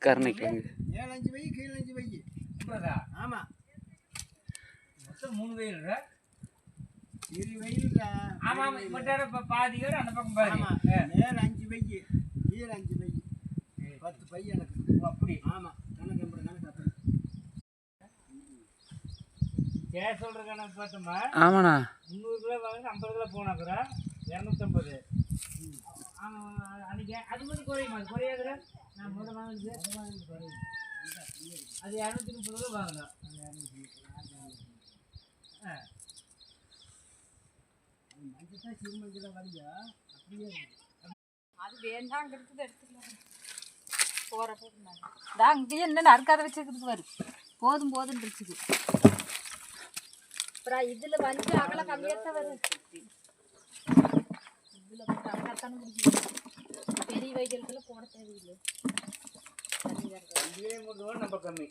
கருணைக்கிழங்கு ஆமா மொத்தம் 3 வயல் ஆமா பாதி அந்த பக்கம் பாதி மேல 5 வை கீழே 5 வை 10 பை எனக்கு அப்படி ஆமா கணக்கு சொல்ற கணக்கு பார்த்தோமா ஆமாண்ணா 300 கிலோ வாங்க 50 கிலோ போனாக்குறா 250 அன்னைக்கு அது மாதிரி குறையுமா அது குறையாதுல நான் முதல் வாங்கினது அது 230 கிலோ வாங்கணும் அது வேண்டாங்கிறது எடுத்துக்கலாம் போறப்ப அங்கேயே என்ன நறுக்காத வச்சுக்கிறது வரும் போதும் போதும் இருக்குது அப்புறம் இதுல வந்து அகல கம்மியாத்தான் வரும் இதுல அகலத்தானே முடியும் பெரிய வைக்கிறதுல போட தேவையில்லை நம்ம கம்மி